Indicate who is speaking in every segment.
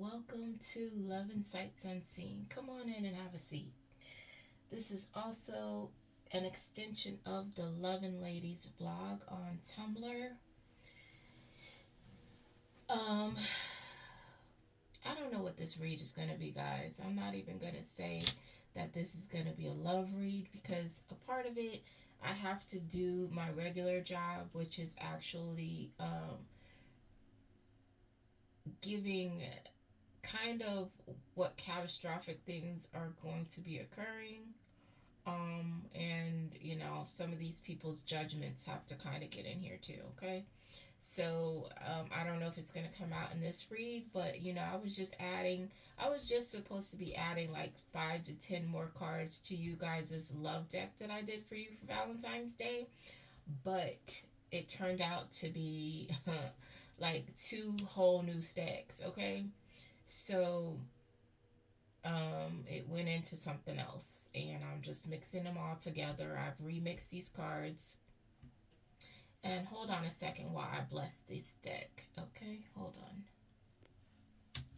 Speaker 1: Welcome to Love and Sights Unseen. Come on in and have a seat. This is also an extension of the Lovin' Ladies blog on Tumblr. Um, I don't know what this read is going to be, guys. I'm not even going to say that this is going to be a love read because a part of it, I have to do my regular job, which is actually giving kind of what catastrophic things are going to be occurring. And some of these people's judgments have to kind of get in here too. Okay. So I don't know if it's going to come out in this read, but I was just supposed to be adding like 5 to 10 more cards to you guys' love deck that I did for you for Valentine's Day, but it turned out to be like two whole new stacks. Okay. So it went into something else, and I'm just mixing them all together. I've remixed these cards. And hold on a second while I bless this deck. Okay, hold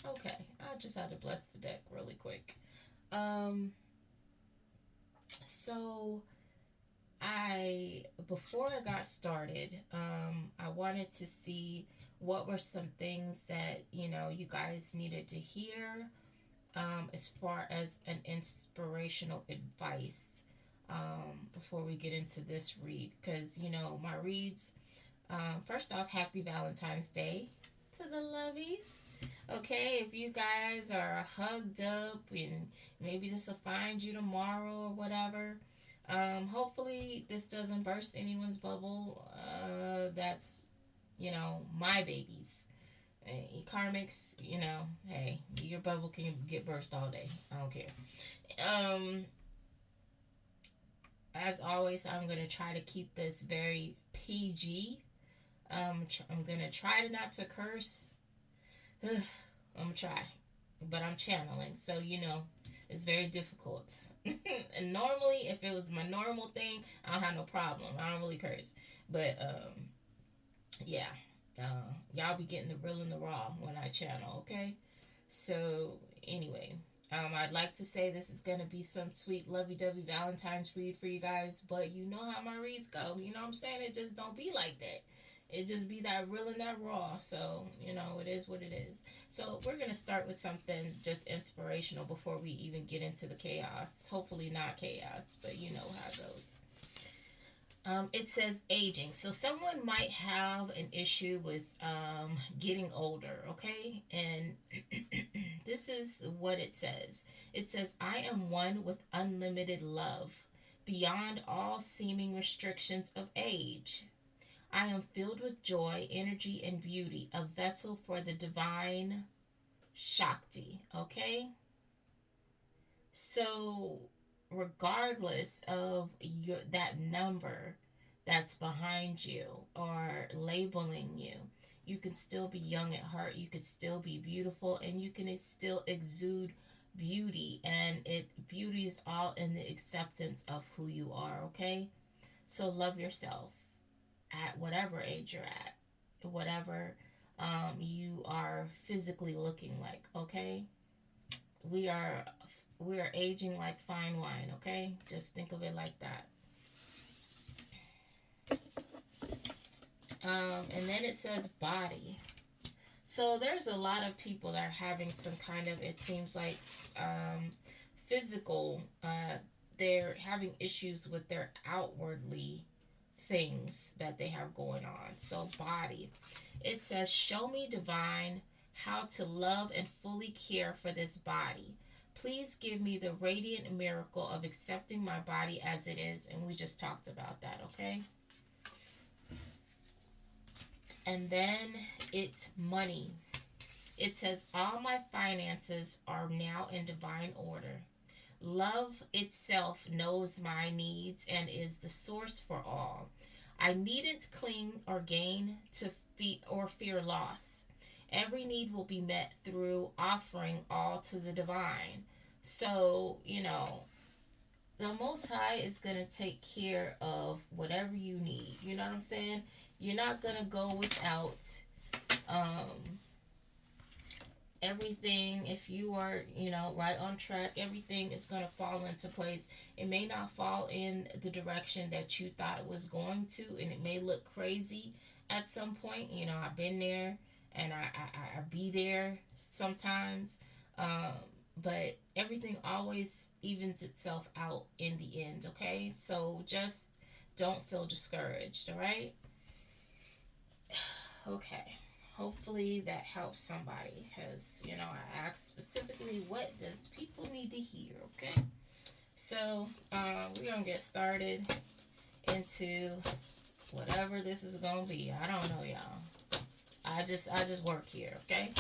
Speaker 1: on. Okay, I just had to bless the deck really quick. Um, so before I got started, I wanted to see what were some things that you guys needed to hear, as far as an inspirational advice, before we get into this read, because my reads. First off, happy Valentine's Day to the lovies. Okay, if you guys are hugged up and maybe this will find you tomorrow or whatever, hopefully this doesn't burst anyone's bubble. That's, my babies. Karmics, hey, your bubble can get burst all day. I don't care. Um, as always, I'm going to try to keep this very PG. I'm gonna try to not to curse. I'm gonna try, but I'm channeling, so it's very difficult. And normally, if it was my normal thing, I don't have no problem. I don't really curse, but yeah, y'all be getting the real and the raw when I channel. Okay, so anyway. I'd like to say this is going to be some sweet lovey-dovey Valentine's read for you guys, but you know how my reads go. You know what I'm saying? It just don't be like that. It just be that real and that raw. So, it is what it is. So, we're going to start with something just inspirational before we even get into the chaos. Hopefully, not chaos, but you know how it goes. It says aging. So, someone might have an issue with getting older, okay? And this is what it says. It says, I am one with unlimited love, beyond all seeming restrictions of age. I am filled with joy, energy, and beauty, a vessel for the divine Shakti. Okay? So, regardless of that number that's behind you or labeling you, you can still be young at heart, you could still be beautiful, and you can still exude beauty, and beauty is all in the acceptance of who you are. Okay? So love yourself at whatever age you're at, whatever you are physically looking like. Okay? we are we are aging like fine wine. Okay, just think of it like that. And then it says body. So there's a lot of people that are having some kind of, it seems like, physical, they're having issues with their outwardly things that they have going on. So body, it says, show me divine how to love and fully care for this body. Please give me the radiant miracle of accepting my body as it is. And we just talked about that. Okay. And then it's money. It says, all my finances are now in divine order. Love itself knows my needs and is the source for all. I needn't cling or gain to fear loss. Every need will be met through offering all to the divine. So, the Most High is going to take care of whatever you need. You know what I'm saying? You're not going to go without everything, if you are, right on track, everything is going to fall into place. It may not fall in the direction that you thought it was going to, and it may look crazy at some point. I've been there, and I be there sometimes. um, but everything always evens itself out in the end, okay? So just don't feel discouraged, all right? Okay. Hopefully that helps somebody, because I asked specifically, what does people need to hear? Okay, so we're gonna get started into whatever this is gonna be. I don't know, y'all. I just work here, okay?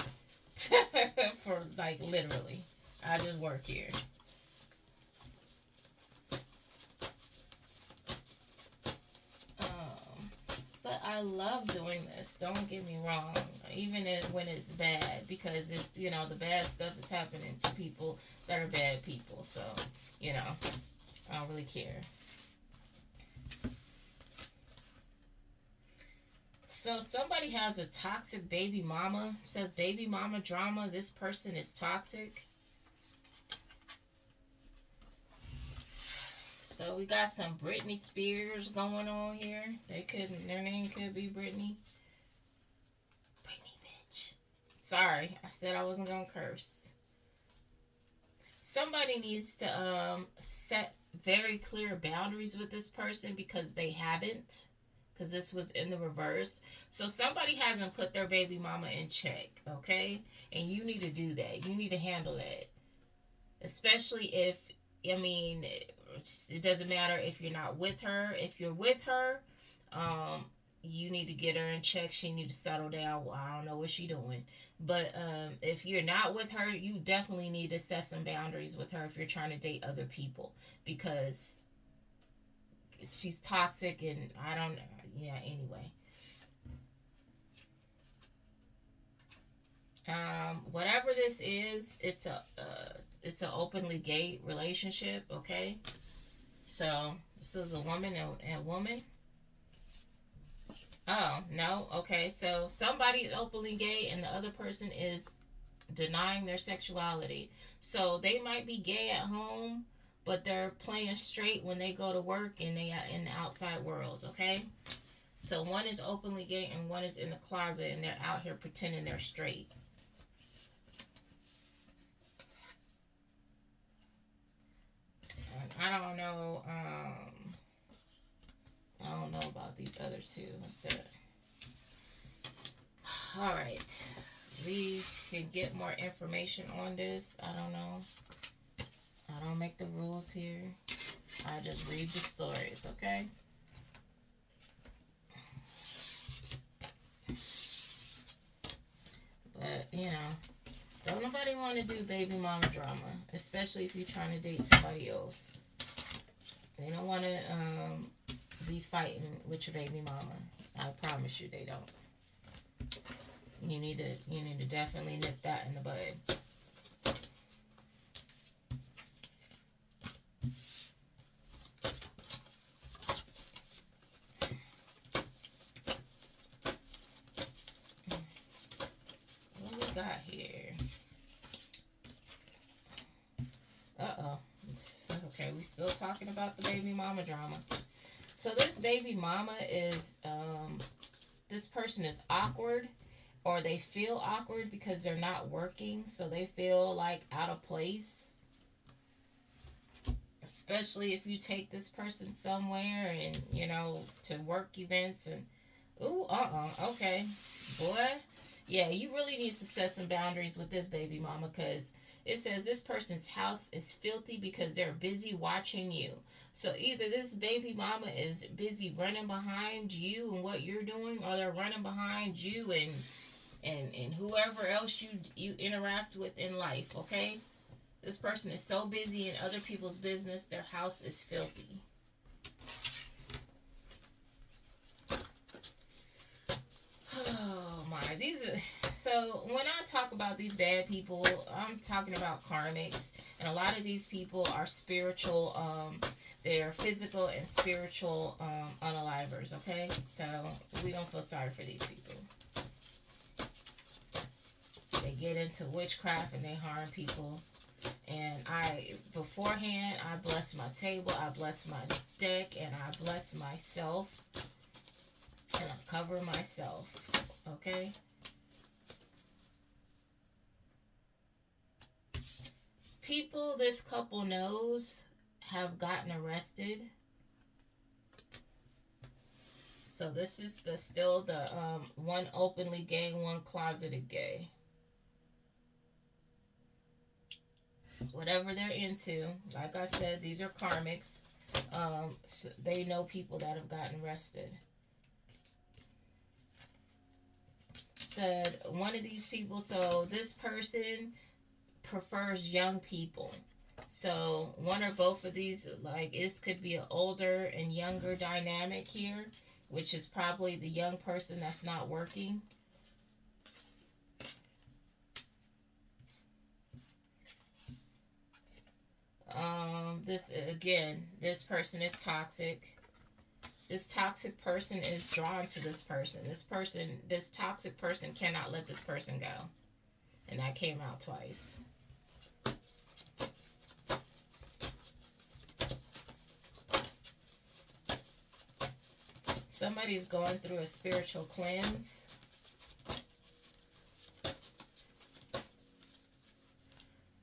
Speaker 1: For like literally, I just work here. But I love doing this. Don't get me wrong. Even when it's bad, because the bad stuff is happening to people that are bad people. So, I don't really care. So somebody has a toxic baby mama. It says baby mama drama. This person is toxic. So we got some Britney Spears going on here. Their name could be Britney. Britney, bitch. Sorry, I said I wasn't gonna curse. Somebody needs to set very clear boundaries with this person, because they haven't. Because this was in the reverse. So somebody hasn't put their baby mama in check, okay? And you need to do that. You need to handle that. Especially if, it doesn't matter if you're not with her. If you're with her, you need to get her in check. She need to settle down. Well, I don't know what she's doing. But if you're not with her, you definitely need to set some boundaries with her if you're trying to date other people. Because she's toxic, and I don't, yeah, anyway. Whatever this is, it's an openly gay relationship, okay? So this is a woman and a woman. Oh no, okay. So somebody is openly gay, and the other person is denying their sexuality. So they might be gay at home, but they're playing straight when they go to work and they are in the outside world, okay? So one is openly gay and one is in the closet, and they're out here pretending they're straight. And I don't know. I don't know about these other two. So, all right, we can get more information on this. I don't know. I don't make the rules here. I just read the stories, okay? But, don't nobody want to do baby mama drama, especially if you're trying to date somebody else. They don't want to be fighting with your baby mama. I promise you they don't. You need to definitely nip that in the bud. What we got here? Uh-oh. Okay, we still talking about the baby mama drama. So this baby mama is, this person is awkward, or they feel awkward because they're not working, so they feel like out of place. Especially if you take this person somewhere and, to work events and, okay. Boy, yeah, you really need to set some boundaries with this baby mama, because it says this person's house is filthy because they're busy watching you. So either this baby mama is busy running behind you and what you're doing, or they're running behind you and whoever else you interact with in life, okay? This person is so busy in other people's business, their house is filthy. Oh my, so when I talk about these bad people, I'm talking about karmics, and a lot of these people are spiritual, they're physical and spiritual unalivers, okay? So we don't feel sorry for these people. They get into witchcraft and they harm people. And beforehand, I bless my table, I bless my deck, and I bless myself. And I cover myself. Okay? People this couple knows have gotten arrested. So this is still the one openly gay, one closeted gay. Whatever they're into, like I said, these are karmics. They know people that have gotten arrested. Said one of these people, so this person prefers young people. So one or both of these, like, it could be an older and younger dynamic here, which is probably the young person that's not working. This person is toxic. This toxic person is drawn to this person. This toxic person cannot let this person go. And that came out twice. Somebody's going through a spiritual cleanse.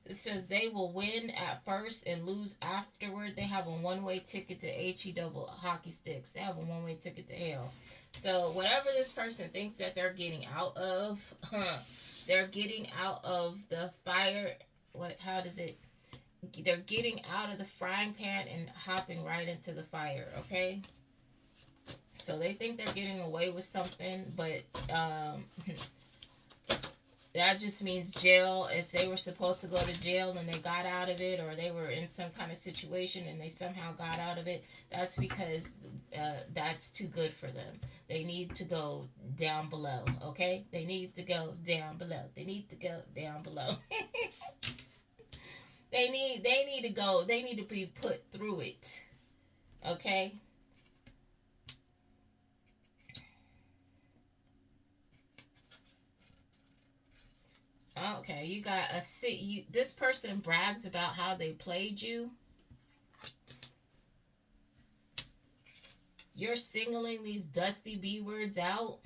Speaker 1: It says they will win at first and lose afterward. They have a one-way ticket to HE double hockey sticks. They have a one-way ticket to hell. So whatever this person thinks that they're getting out of, they're getting out of the fire. They're getting out of the frying pan and hopping right into the fire, okay? So they think they're getting away with something, but that just means jail. If they were supposed to go to jail and they got out of it, or they were in some kind of situation and they somehow got out of it, that's because that's too good for them. They need to go down below, okay? They need to go down below. They need to go down below. They need to go. They need to be put through it, okay? Okay, you got this person brags about how they played you. You're singling these dusty B words out.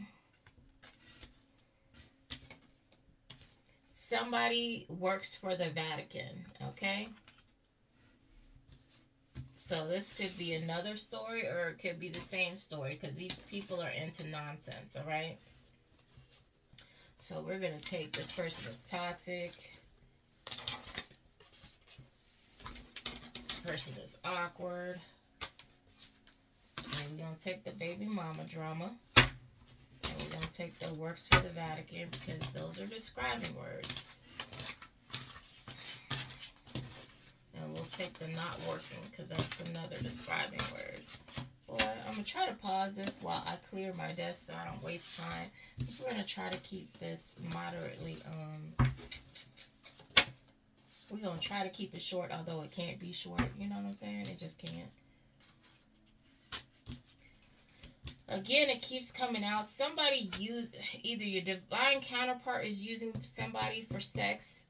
Speaker 1: Somebody works for the Vatican, okay? So this could be another story, or it could be the same story, because these people are into nonsense, all right? So we're going to take this person as toxic. This person is awkward. And we're going to take the baby mama drama. And we're going to take the works for the Vatican, because those are describing words. And we'll take the not working, because that's another describing word. Boy, I'm going to try to pause this while I clear my desk so I don't waste time. Because we're going to try to keep this moderately, we're going to try to keep it short, although it can't be short. You know what I'm saying? It just can't. Again, it keeps coming out. Somebody either your divine counterpart is using somebody for sex.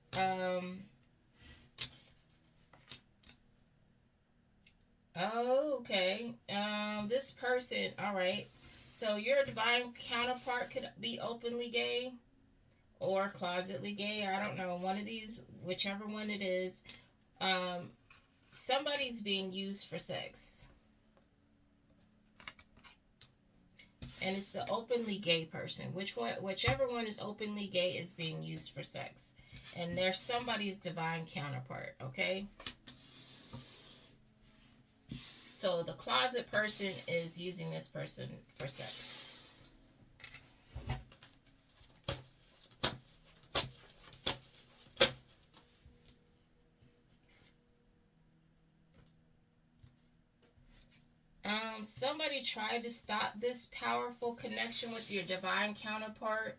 Speaker 1: Okay. This person, all right. So your divine counterpart could be openly gay or closetly gay. I don't know. One of these, whichever one it is. Somebody's being used for sex. And it's the openly gay person. Whichever one is openly gay is being used for sex. And they're somebody's divine counterpart, okay? So the closet person is using this person for sex. Somebody tried to stop this powerful connection with your divine counterpart,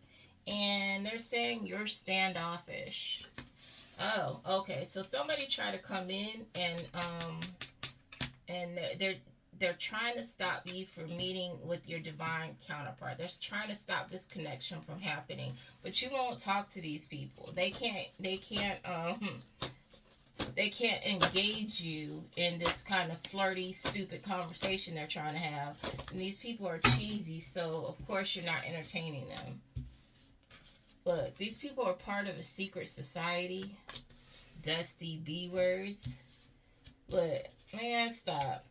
Speaker 1: and they're saying you're standoffish. Oh, okay. So somebody tried to come in and they're trying to stop you from meeting with your divine counterpart. They're trying to stop this connection from happening, but you won't talk to these people. They can't engage you in this kind of flirty, stupid conversation they're trying to have. And these people are cheesy, so of course you're not entertaining them. Look, these people are part of a secret society. Dusty B words. Look, man, stop.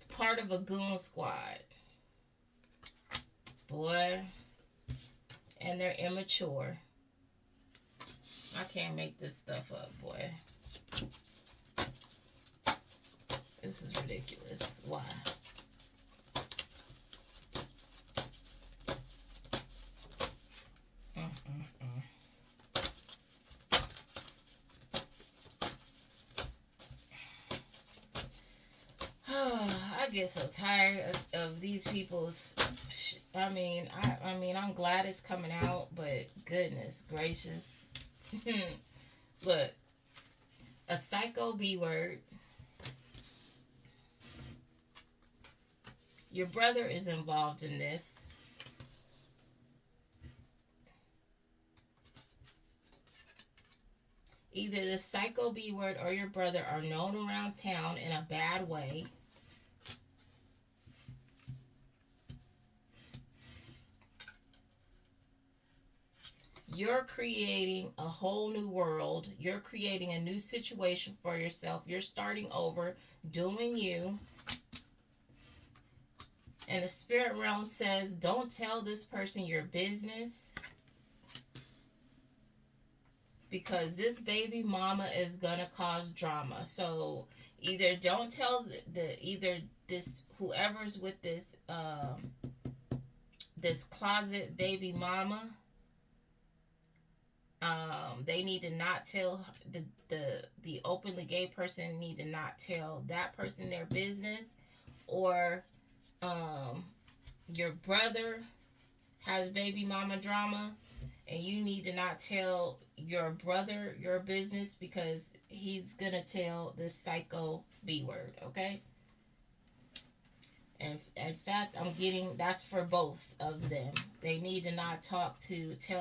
Speaker 1: Part of a goon squad. Boy. And they're immature. I can't make this stuff up, boy. This is ridiculous. Why? I get so tired of these people's. I'm glad it's coming out, but goodness gracious. Look, a psycho B word. Your brother is involved in this. Either the psycho B word or your brother are known around town in a bad way. You're creating a whole new world. You're creating a new situation for yourself. You're starting over, doing you. And the spirit realm says, don't tell this person your business, because this baby mama is gonna cause drama. So either don't tell either this whoever's with this this closet baby mama. They need to not tell the openly gay person need to not tell that person their business, or your brother has baby mama drama, and you need to not tell your brother your business, because he's gonna tell this psycho B word, okay? And in fact, I'm getting that's for both of them. They need to not tell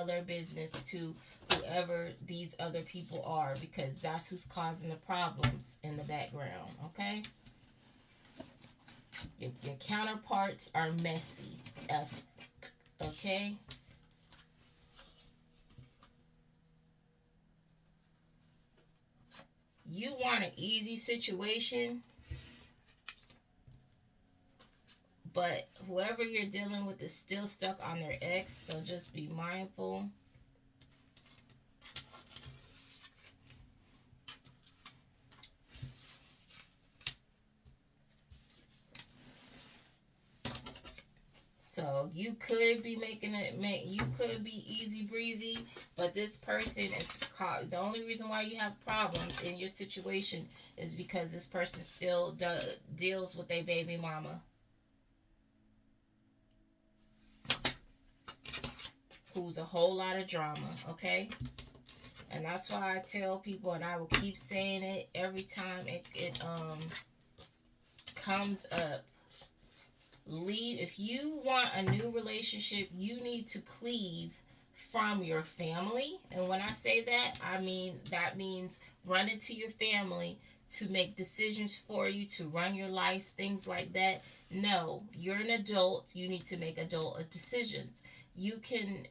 Speaker 1: their business to whoever these other people are, because that's who's causing the problems in the background, okay? Your counterparts are messy as okay? You want an easy situation, but whoever you're dealing with is still stuck on their ex, so just be mindful. So you could be you could be easy breezy, but this person is the only reason why you have problems in your situation is because this person still deals with a baby mama who's a whole lot of drama, okay? And that's why I tell people, and I will keep saying it every time it comes up. Leave. If you want a new relationship, you need to cleave from your family. And when I say that, that means run into your family to make decisions for you, to run your life, things like that. No, you're an adult. You need to make adult decisions. You can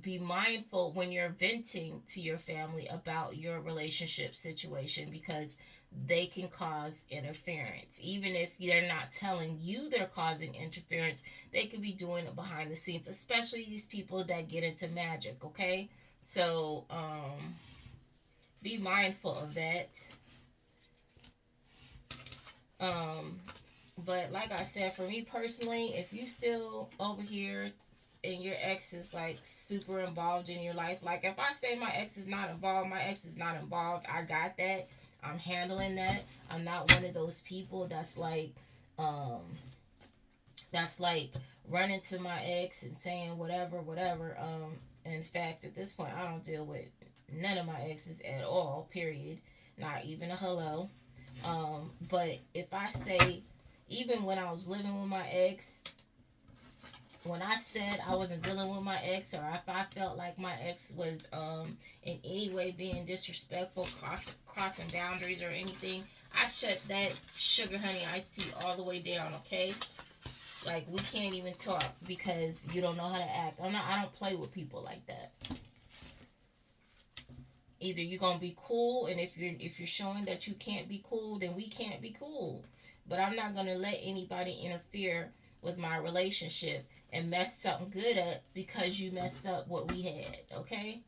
Speaker 1: be mindful when you're venting to your family about your relationship situation, because they can cause interference. Even if they're not telling you they're causing interference, they could be doing it behind the scenes, especially these people that get into magic, okay? So be mindful of that. But like I said, for me personally, if you still over here and your ex is like super involved in your life, like if I say my ex is not involved, my ex is not involved. I got that. I'm handling that. I'm not one of those people that's like running to my ex and saying whatever. In fact, at this point, I don't deal with none of my exes at all, period. Not even a hello. But if I say Even when I was living with my ex, when I said I wasn't dealing with my ex, or if I felt like my ex was in any way being disrespectful, crossing boundaries or anything, I shut that sugar honey iced tea all the way down. Okay, like we can't even talk because you don't know how to act. I don't play with people like that. Either you're gonna be cool, and if you're showing that you can't be cool, then we can't be cool. But I'm not gonna let anybody interfere with my relationship and mess something good up because you messed up what we had. Okay,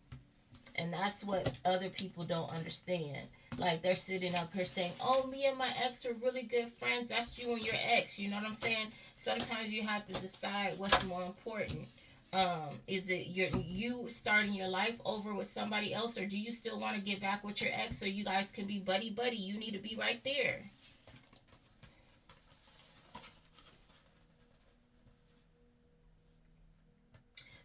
Speaker 1: and that's what other people don't understand. Like they're sitting up here saying, oh, me and my ex are really good friends. That's you and your ex. You know what I'm saying? Sometimes you have to decide what's more important. Is it you starting your life over with somebody else, or do you still want to get back with your ex so you guys can be buddy buddy? You need to be right there.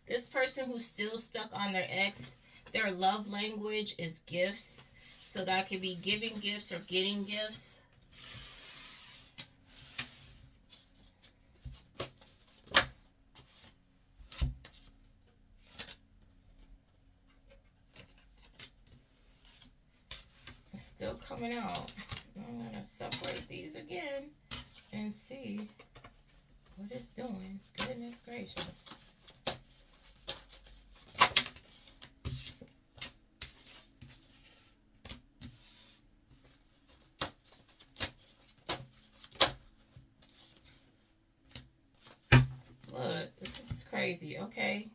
Speaker 1: This person who's still stuck on their ex, their love language is gifts. So that could be giving gifts or getting gifts. It's still coming out. I'm going to separate these again and see what it's doing. Goodness gracious. Look, this is crazy, okay?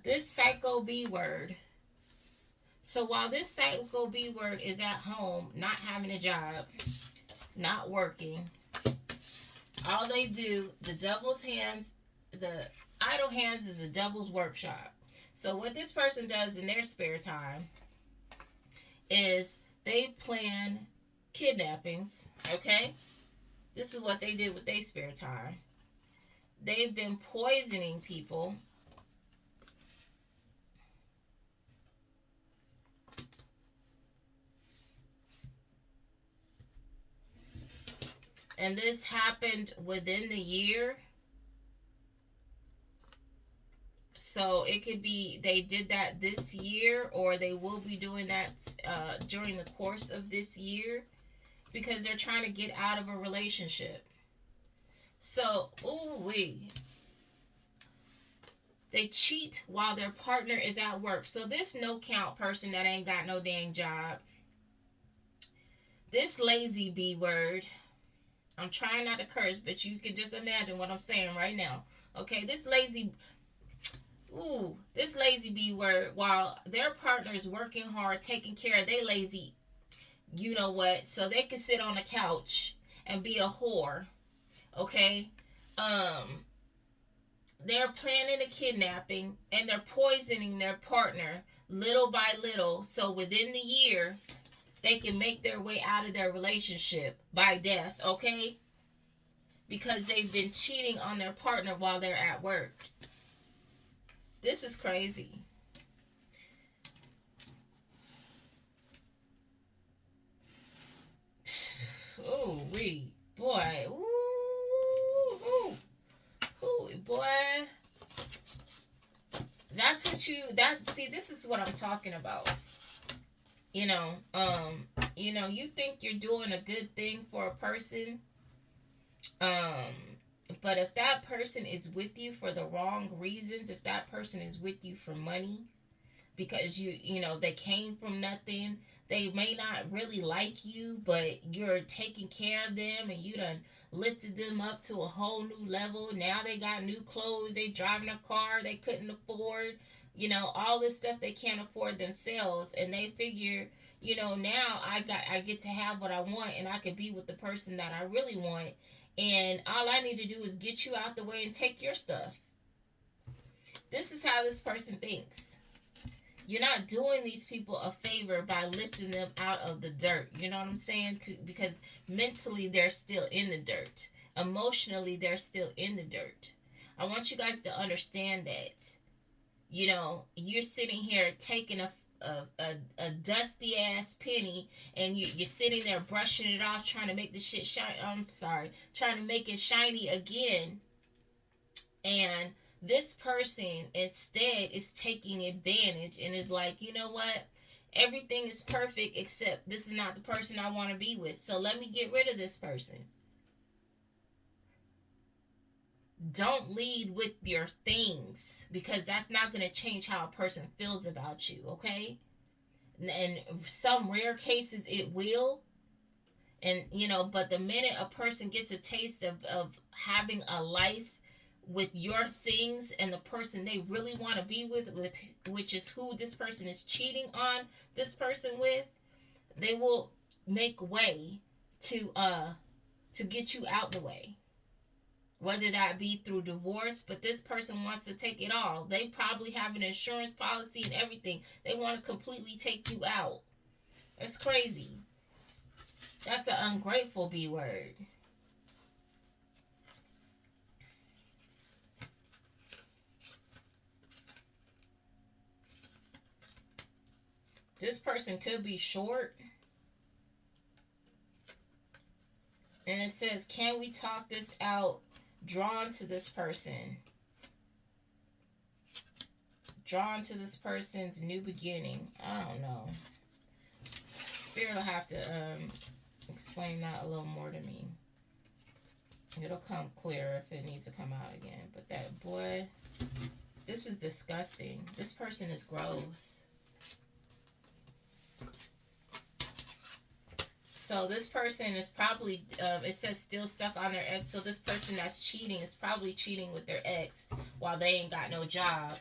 Speaker 1: This psycho B word. So while this psycho B word is at home, not having a job, not working, all they do, the devil's hands, the idle hands is a devil's workshop. So what this person does in their spare time is they plan kidnappings, okay? This is what they did with their spare time. They've been poisoning people. And this happened within the year. So it could be they did that this year, or they will be doing that during the course of this year, because they're trying to get out of a relationship. So, they cheat while their partner is at work. So this no count person that ain't got no dang job. This lazy B word. I'm trying not to curse, but you can just imagine what I'm saying right now. Okay, this lazy B word, while their partner is working hard, taking care of they lazy, you know what, so they can sit on a couch and be a whore. Okay, they're planning a kidnapping and they're poisoning their partner little by little, so within the year they can make their way out of their relationship by death. Okay, because they've been cheating on their partner while they're at work. This is crazy. Ooh, boy. Boy. That's what see, this is what I'm talking about. You know, you think you're doing a good thing for a person, but if that person is with you for the wrong reasons, if that person is with you for money, because they came from nothing, they may not really like you, but you're taking care of them and you done lifted them up to a whole new level. Now they got new clothes, they driving a car they couldn't afford, all this stuff they can't afford themselves, and they figure, now I get to have what I want, and I could be with the person that I really want, and all I need to do is get you out the way and take your stuff. This is how this person thinks. You're not doing these people a favor by lifting them out of the dirt. You know what I'm saying? Because mentally they're still in the dirt. Emotionally they're still in the dirt. I want you guys to understand that. You're sitting here taking a dusty ass penny, and you're sitting there brushing it off, trying to make the shit shine. I'm sorry, trying to make it shiny again, and this person instead is taking advantage and is like, you know what? Everything is perfect except this is not the person I want to be with. So let me get rid of this person. Don't lead with your things, because that's not going to change how a person feels about you, okay? And some rare cases it will. And but the minute a person gets a taste of having a life with your things and the person they really want to be with, which is who this person is cheating on this person with, they will make way to get you out the way, whether that be through divorce. But this person wants to take it all. They probably have an insurance policy and everything. They want to completely take you out. That's crazy. That's an ungrateful B word. This person could be short. And it says, can we talk this out? Drawn to this person. Drawn to this person's new beginning. I don't know. Spirit will have to explain that a little more to me. It'll come clearer if it needs to come out again. But that boy, this is disgusting. This person is gross. So this person is probably, it says still stuck on their ex. So this person that's cheating is probably cheating with their ex while they ain't got no job.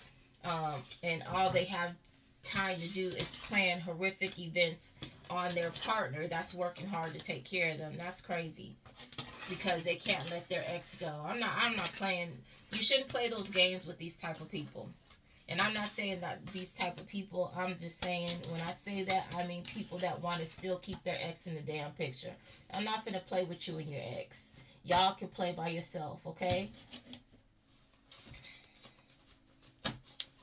Speaker 1: And all they have time to do is plan horrific events on their partner that's working hard to take care of them. That's crazy, because they can't let their ex go. I'm not playing. You shouldn't play those games with these type of people. And I'm not saying that these type of people, I'm just saying, when I say that, I mean people that want to still keep their ex in the damn picture. I'm not finna play with you and your ex. Y'all can play by yourself, okay?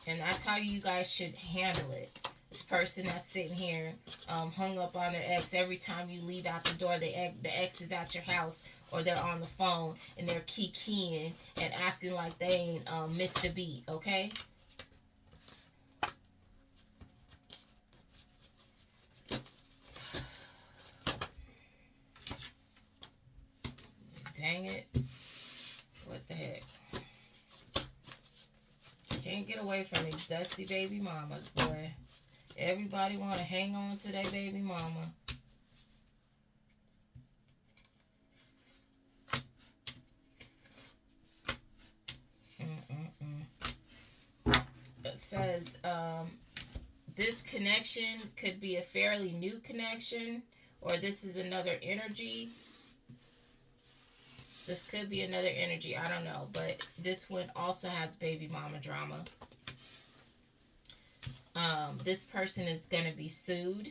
Speaker 1: And that's how you guys should handle it. This person that's sitting here hung up on their ex. Every time you leave out the door, the ex is at your house, or they're on the phone and they're keying and acting like they ain't missed a beat, okay? Dang it. What the heck? Can't get away from these dusty baby mamas, boy. Everybody want to hang on to their baby mama. It says, this connection could be a fairly new connection, or this is another energy. This could be another energy. I don't know. But this one also has baby mama drama. This person is going to be sued.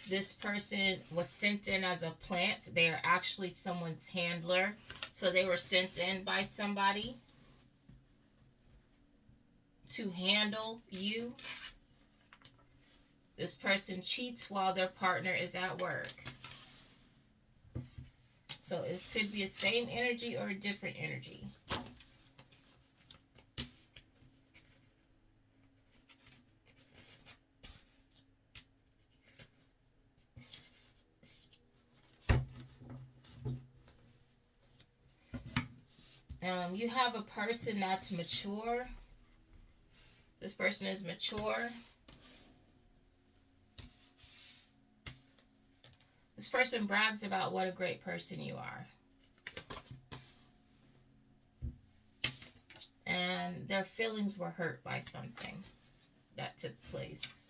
Speaker 1: This person was sent in as a plant. They are actually someone's handler. So they were sent in by somebody to handle you. This person cheats while their partner is at work. So it could be a same energy or a different energy. You have a person that's mature. This person is mature. This person brags about what a great person you are. And their feelings were hurt by something that took place.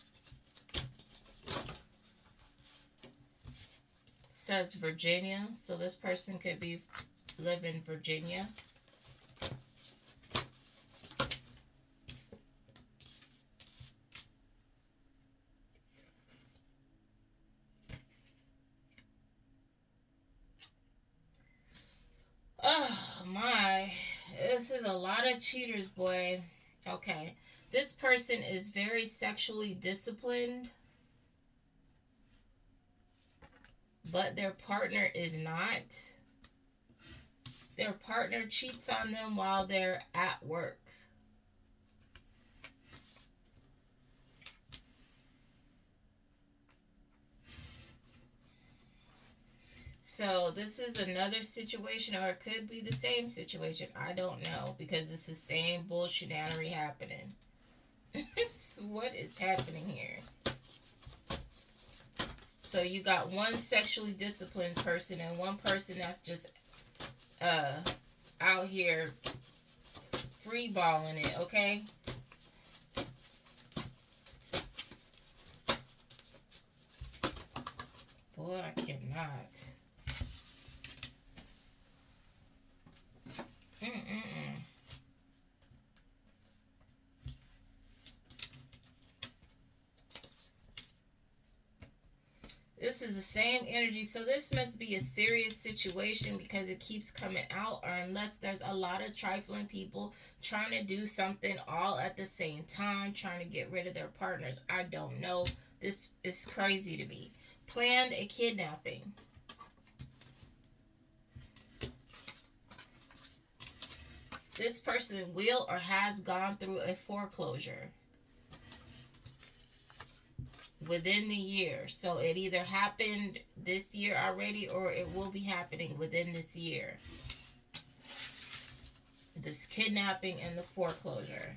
Speaker 1: It says Virginia, so this person could live in Virginia. Oh my, this is a lot of cheaters, boy. Okay. This person is very sexually disciplined, but their partner is not. Their partner cheats on them while they're at work. So this is another situation, or it could be the same situation. I don't know, because it's the same bullshitanery happening. What is happening here? So you got one sexually disciplined person and one person that's just out here free balling it, okay? Boy, I cannot. Mm-mm-mm. This is the same energy. So this must be a serious situation because it keeps coming out, or unless there's a lot of trifling people trying to do something all at the same time, trying to get rid of their partners. I don't know. This is crazy to me. Planned a kidnapping. This person will or has gone through a foreclosure within the year. So it either happened this year already or it will be happening within this year. This kidnapping and the foreclosure.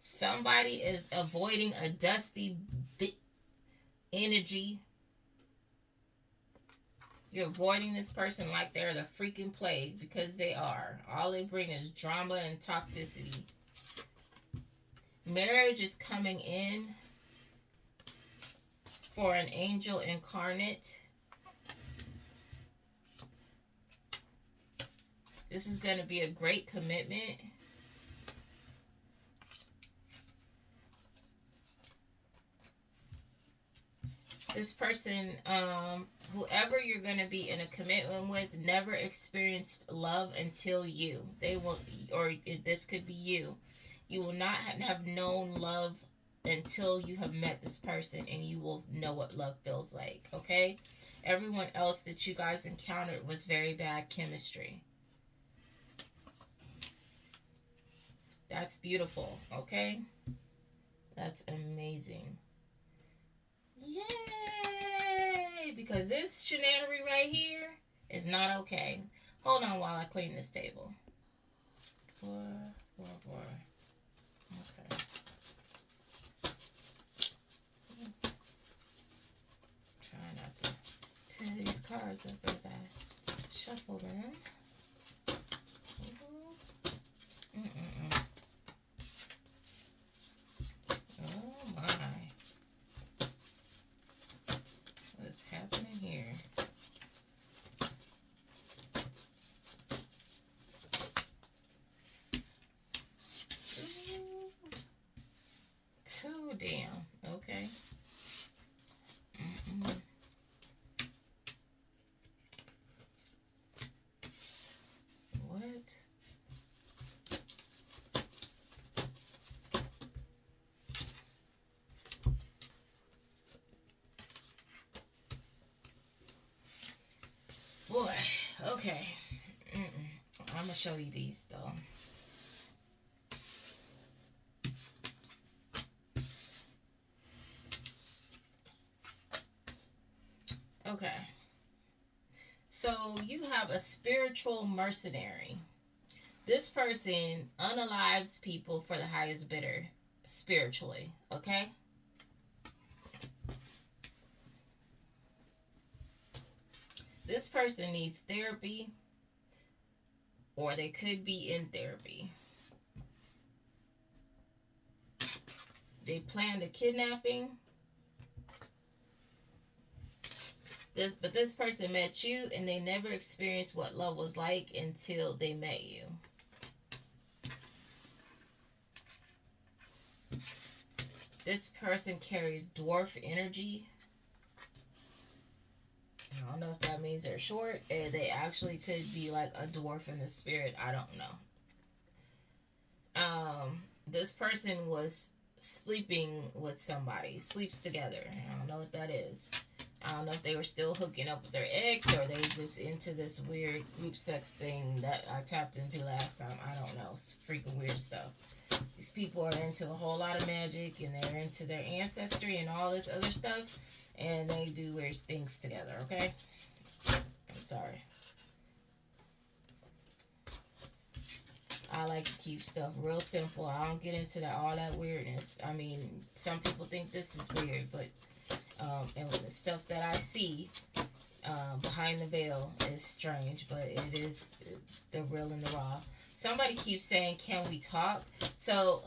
Speaker 1: Somebody is avoiding a dusty energy. You're avoiding this person like they're the freaking plague, because they are. All they bring is drama and toxicity. Marriage is coming in for an angel incarnate. This is going to be a great commitment. This person, whoever you're going to be in a commitment with, never experienced love until you. They will, or this could be you. You will not have known love until you have met this person, and you will know what love feels like, okay? Everyone else that you guys encountered was very bad chemistry. That's beautiful, okay? That's amazing. Yay! Because this shenanery right here is not okay. Hold on while I clean this table. Boy. Okay. Try not to tear these cards up as I shuffle them. Mm-mm-mm. Oh my. What's happening here? Too damn. Okay. Mm-mm. What? Boy, okay. I'm gonna show you these though. Okay. So you have a spiritual mercenary. This person unalives people for the highest bidder spiritually, okay? This person needs therapy, or they could be in therapy. They planned a kidnapping. This person met you and they never experienced what love was like until they met you. This person carries dwarf energy. I don't know if that means they're short. They actually could be like a dwarf in the spirit. I don't know. This person was sleeping with somebody. Sleeps together. I don't know what that is. I don't know if they were still hooking up with their ex or they just into this weird group sex thing that I tapped into last time. I don't know. It's freaking weird stuff. These people are into a whole lot of magic and they're into their ancestry and all this other stuff. And they do weird things together, okay? I'm sorry. I like to keep stuff real simple. I don't get into all that weirdness. I mean, some people think this is weird, but and the stuff that I see behind the veil is strange, but it is the real and the raw. Somebody keeps saying, "Can we talk?" So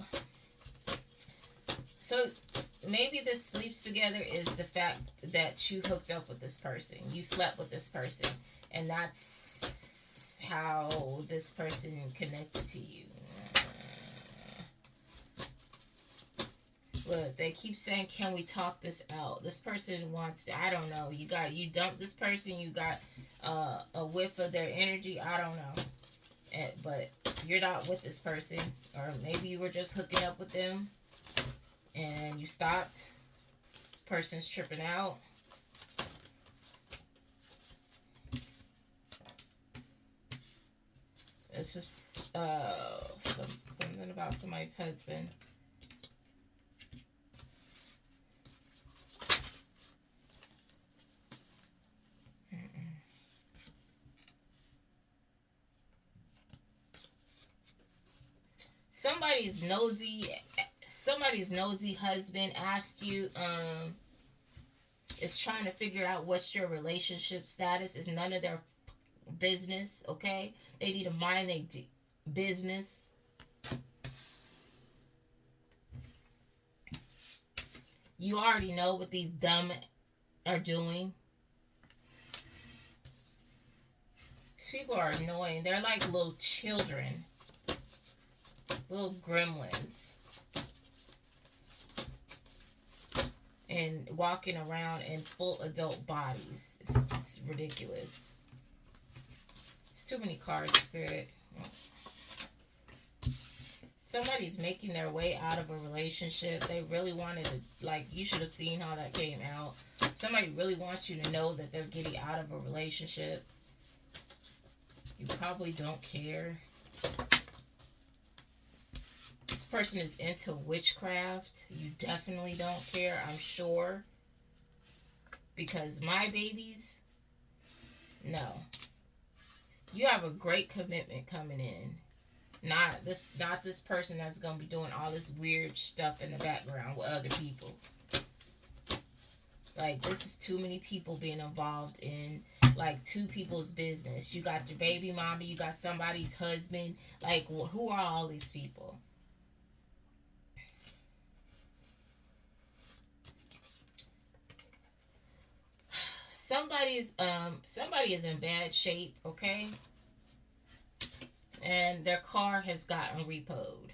Speaker 1: maybe this sleeps together is the fact that you hooked up with this person, you slept with this person, and that's how this person connected to you. Look, they keep saying, "Can we talk this out?" This person wants to. I don't know. You dumped this person. You got a whiff of their energy. I don't know, but you're not with this person, or maybe you were just hooking up with them, and you stopped. Person's tripping out. This is something about somebody's husband. Somebody's nosy husband asked you, is trying to figure out what's your relationship status. Is none of their business, okay? They need to mind their business. You already know what these dumb are doing. These people are annoying. They're like little children. Little gremlins. And walking around in full adult bodies. It's ridiculous. It's too many cards, Spirit. Somebody's making their way out of a relationship. They really wanted to, like, you should have seen how that came out. Somebody really wants you to know that they're getting out of a relationship. You probably don't care. This person is into witchcraft. You definitely don't care, I'm sure. Because my babies, no. You have a great commitment coming in. Not this person that's gonna be doing all this weird stuff in the background with other people. Like, this is too many people being involved in, like, two people's business. You got your baby mama, you got somebody's husband. Like, who are all these people? Somebody is in bad shape, okay? And their car has gotten repoed.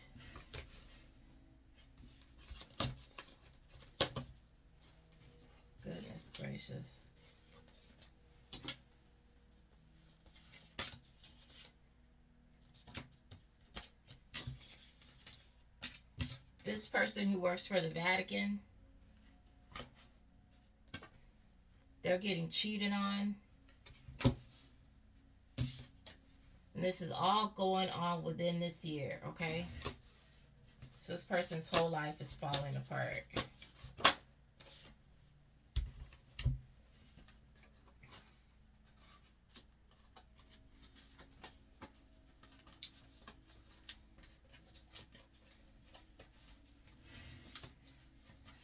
Speaker 1: Goodness gracious. This person who works for the Vatican, they're getting cheated on. And this is all going on within this year, okay? So this person's whole life is falling apart.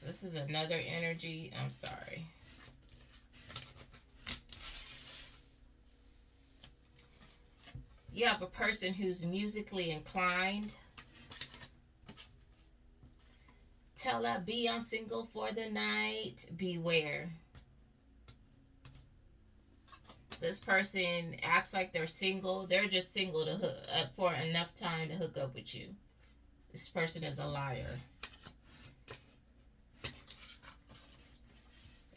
Speaker 1: This is another energy. I'm sorry. You have a person who's musically inclined. Tell her, be on single for the night. Beware. This person acts like they're single. They're just single to hook up for enough time to hook up with you. This person is a liar.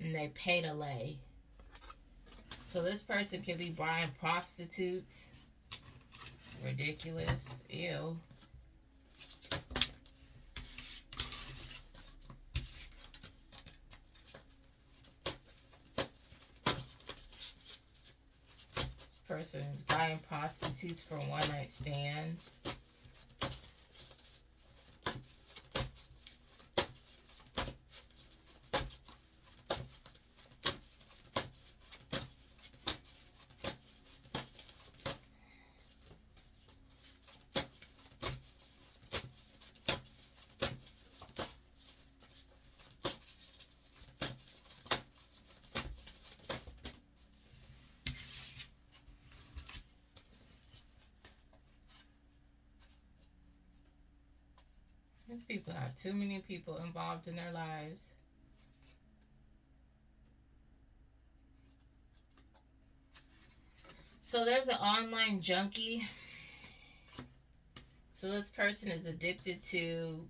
Speaker 1: And they pay to lay. So this person could be buying prostitutes. Ridiculous. Ew. This person is buying prostitutes for one-night stands. These people have too many people involved in their lives. So there's an online junkie. So this person is addicted to,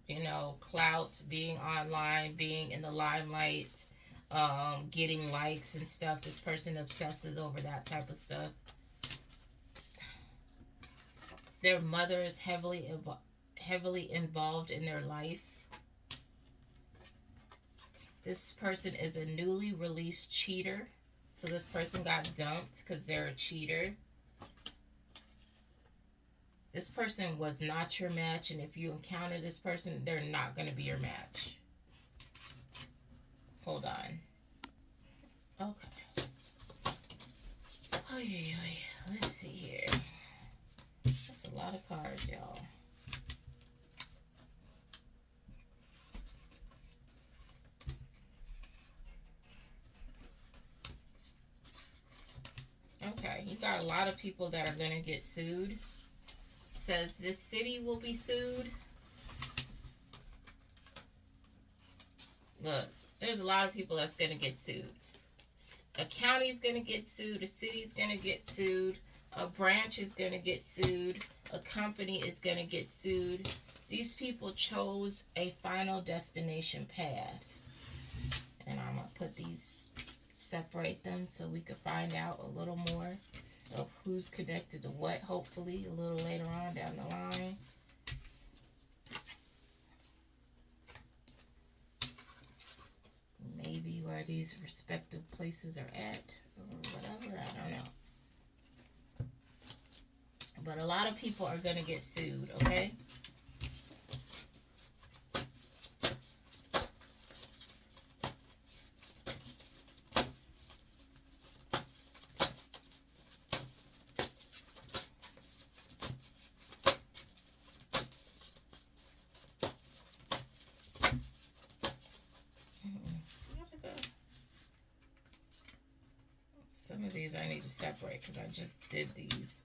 Speaker 1: clout, being online, being in the limelight, getting likes and stuff. This person obsesses over that type of stuff. Their mother is heavily involved in their life. This person is a newly released cheater. So this person got dumped because they're a cheater. This person was not your match, and if you encounter this person, they're not going to be your match. Hold on. Okay. Let's see here. That's a lot of cards, y'all. Okay, you got a lot of people that are going to get sued. Says this city will be sued. Look, there's a lot of people that's going to get sued. A county's going to get sued. A city's going to get sued. A branch is going to get sued. A company is going to get sued. These people chose a final destination path. And I'm going to put these, separate them so we can find out a little more of who's connected to what, hopefully, a little later on down the line. Maybe where these respective places are at, or whatever, I don't know. But a lot of people are going to get sued, okay? Some of these I need to separate because I just did these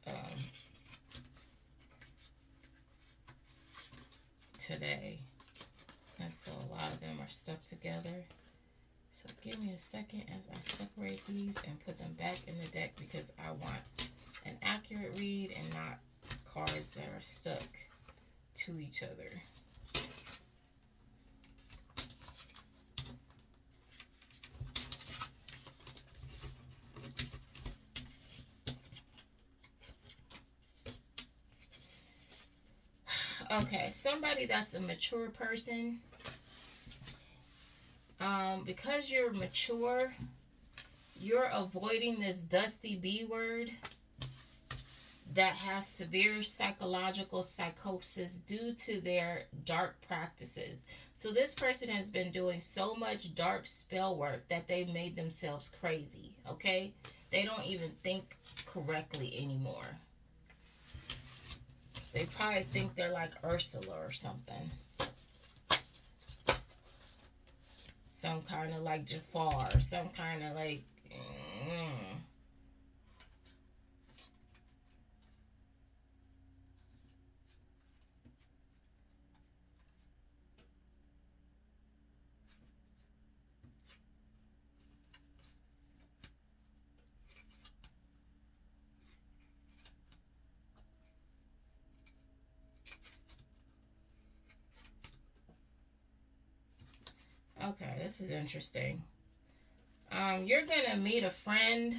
Speaker 1: today. And so a lot of them are stuck together. So give me a second as I separate these and put them back in the deck because I want an accurate read and not cards that are stuck to each other. Okay, somebody that's a mature person. Because you're mature, you're avoiding this dusty B word that has severe psychological psychosis due to their dark practices. So this person has been doing so much dark spell work that they made themselves crazy, okay? They don't even think correctly anymore. They probably think they're like Ursula or something. Some kind of like Jafar. Some kind of like... Okay, this is interesting. You're gonna meet a friend.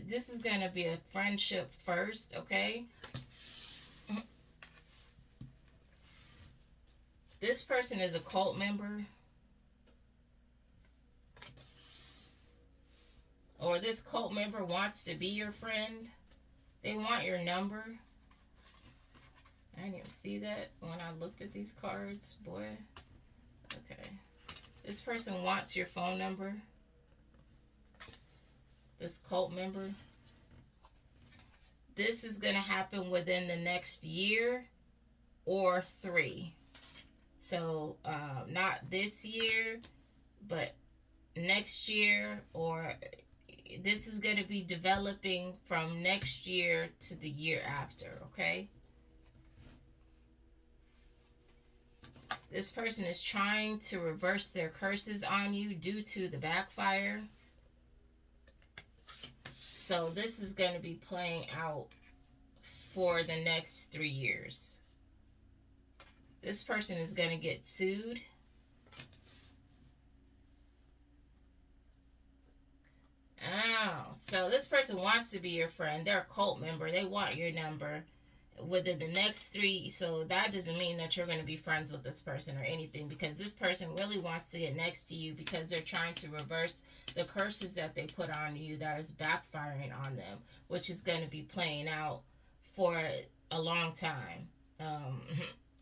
Speaker 1: This is gonna be a friendship first, okay? This person is a cult member, or this cult member wants to be your friend. They want your number. I didn't even see that when I looked at these cards, boy. Okay. This person wants your phone number. This cult member. This is going to happen within the next year or 3. So, not this year, but next year, or this is going to be developing from next year to the year after, okay? This person is trying to reverse their curses on you due to the backfire. So this is going to be playing out for the next 3 years. This person is going to get sued. Oh, so this person wants to be your friend. They're a cult member. They want your number within the next 3. So that doesn't mean that you're going to be friends with this person or anything, because this person really wants to get next to you because they're trying to reverse the curses that they put on you that is backfiring on them, which is going to be playing out for a long time.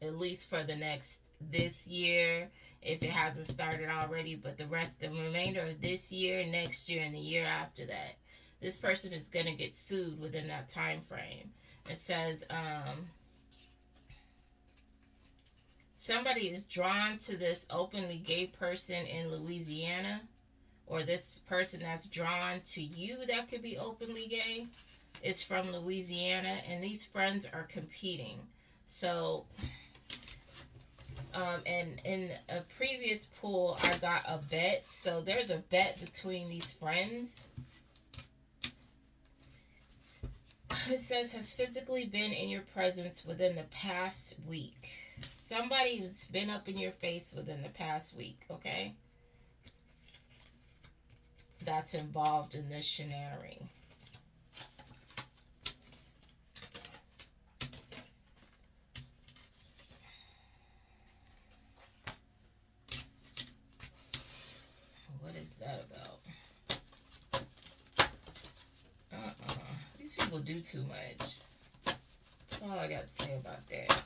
Speaker 1: At least for this year, if it hasn't started already, but the remainder of this year, next year, and the year after that. This person is going to get sued within that time frame. It says somebody is drawn to this openly gay person in Louisiana, or this person that's drawn to you that could be openly gay is from Louisiana, and these friends are competing. So, and in a previous pool, I got a bet. So there's a bet between these friends. It says, has physically been in your presence within the past week. Somebody who's been up in your face within the past week, okay? That's involved in this shenanigan. What is that about? These people do too much. That's all I got to say about that.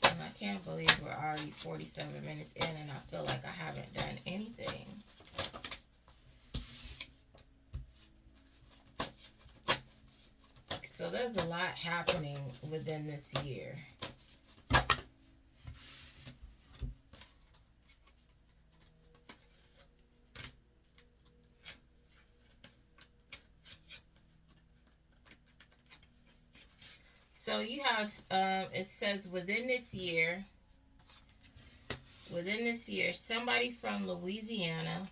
Speaker 1: And I can't believe we're already 47 minutes in and I feel like I haven't done anything. So there's a lot happening within this year. So you have, it says within this year, somebody from Louisiana,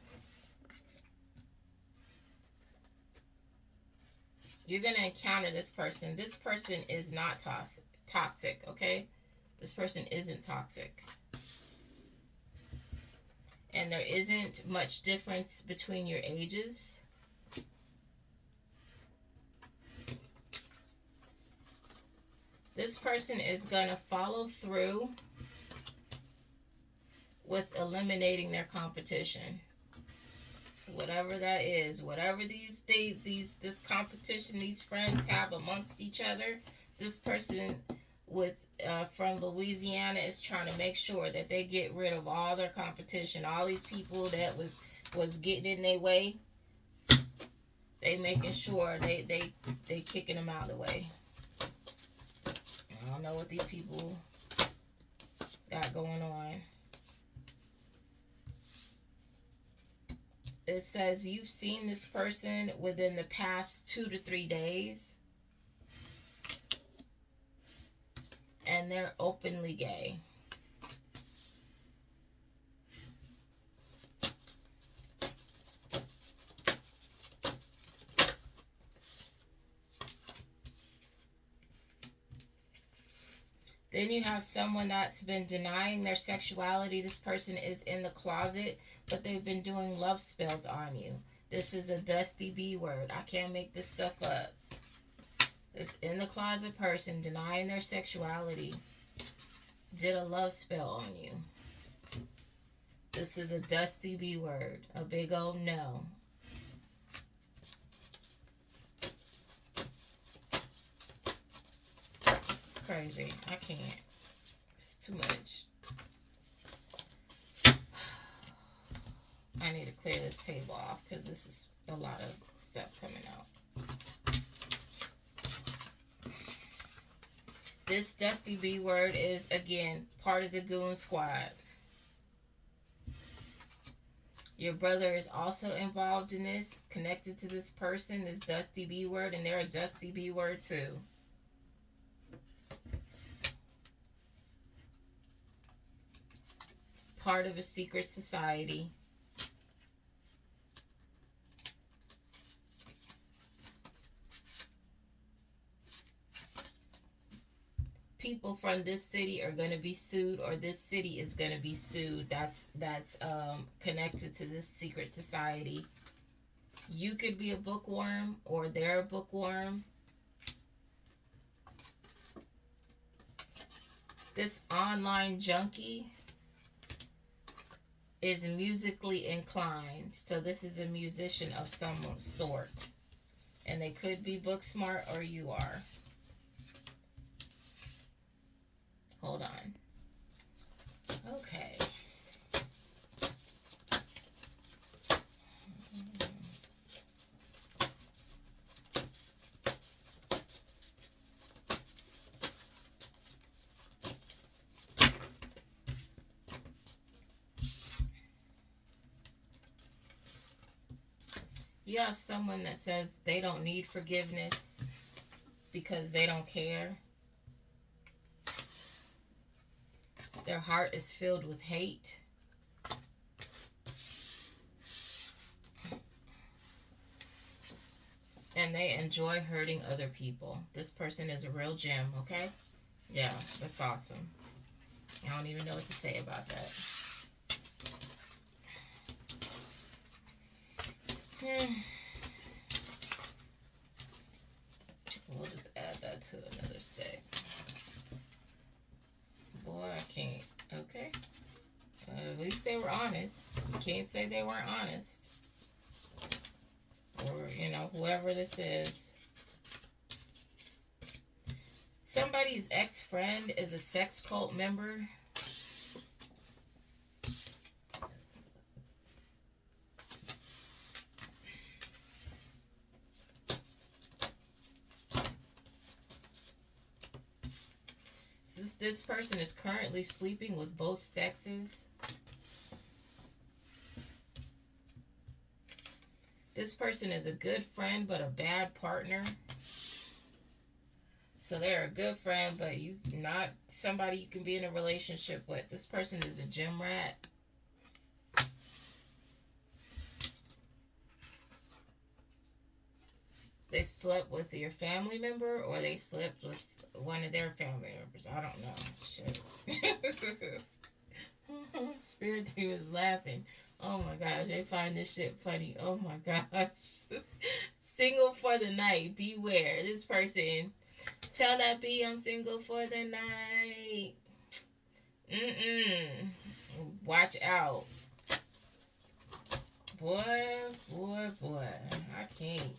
Speaker 1: you're going to encounter this person. This person is not toxic, okay? This person isn't toxic. And there isn't much difference between your ages. This person is going to follow through with eliminating their competition. Whatever that is, whatever this competition these friends have amongst each other, this person from Louisiana is trying to make sure that they get rid of all their competition, all these people that was getting in their way. They making sure they kicking them out of the way. I don't know what these people got going on. It says you've seen this person within the past 2 to 3 days. And they're openly gay. Then you have someone that's been denying their sexuality. This person is in the closet, but they've been doing love spells on you. This is a dusty B word. I can't make this stuff up. This in the closet person denying their sexuality did a love spell on you. This is a dusty B word. A big old no. This is crazy. I can't. It's too much. I need to clear this table off because this is a lot of stuff coming out. This dusty B word is, again, part of the goon squad. Your brother is also involved in this, connected to this person, this dusty B word, and they're a dusty B word too. Part of a secret society. People from this city are going to be sued, or this city is going to be sued. That's connected to this secret society. You could be a bookworm, or they're a bookworm. This online junkie is musically inclined, so this is a musician of some sort, and they could be book smart, or you are. Hold on. Okay. You have someone that says they don't need forgiveness because they don't care. Their heart is filled with hate. And they enjoy hurting other people. This person is a real gem, okay? Yeah, that's awesome. I don't even know what to say about that. We'll just add that to another stack. Boy, I can't. Okay. At least they were honest. You can't say they weren't honest. Or, you know, whoever this is. Somebody's ex-friend is a sex cult member. This person is currently sleeping with both sexes. This person is a good friend but a bad partner. So they're a good friend, but you not somebody you can be in a relationship with. This person is a gym rat. They slept with your family member, or they slept with one of their family members. I don't know. Shit. Spirit team is laughing. Oh my gosh, they find this shit funny. Oh my gosh. Single for the night. Beware. This person. Tell that B I'm single for the night. Watch out. Boy. I can't.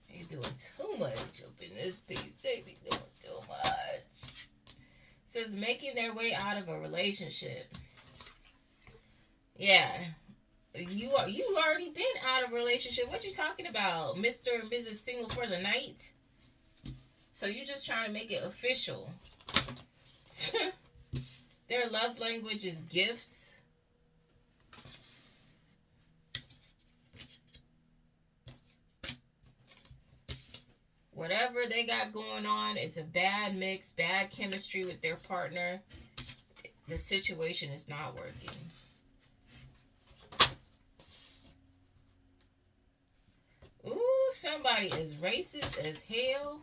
Speaker 1: They doing too much up in this piece. They be doing too much. Says making their way out of a relationship. Yeah. You already been out of a relationship. What you talking about? Mr. and Mrs. Single for the night? So you just trying to make it official. Their love language is gifts. Whatever they got going on, it's a bad mix, bad chemistry with their partner. The situation is not working. Ooh, somebody is racist as hell.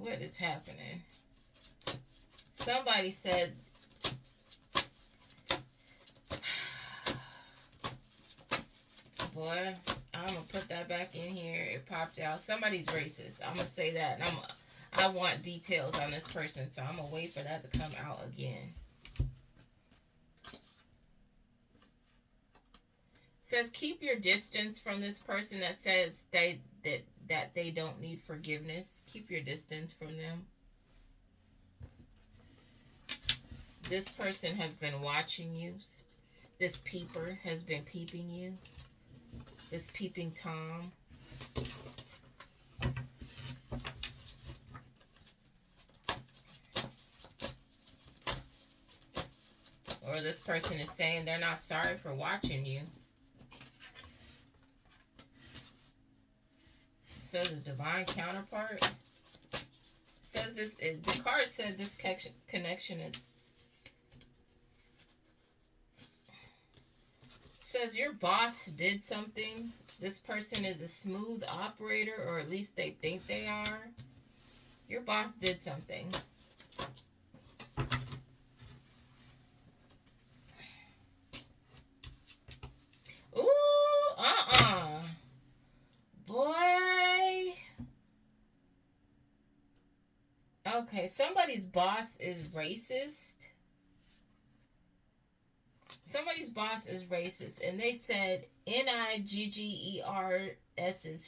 Speaker 1: What is happening? Somebody said, boy, I'm going to put that back in here. It popped out. Somebody's racist. I'm going to say that. And I want details on this person, so I'm going to wait for that to come out again. It says, keep your distance from this person that says that they don't need forgiveness. Keep your distance from them. This person has been watching you. This peeper has been peeping you. This peeping Tom. Or this person is saying they're not sorry for watching you. So the divine counterpart says this. The card said this connection is. Says your boss did something. This person is a smooth operator, or at least they think they are. Your boss did something. Ooh, boy. Okay, somebody's boss is racist. Somebody's boss is racist, and they said NIGGERS's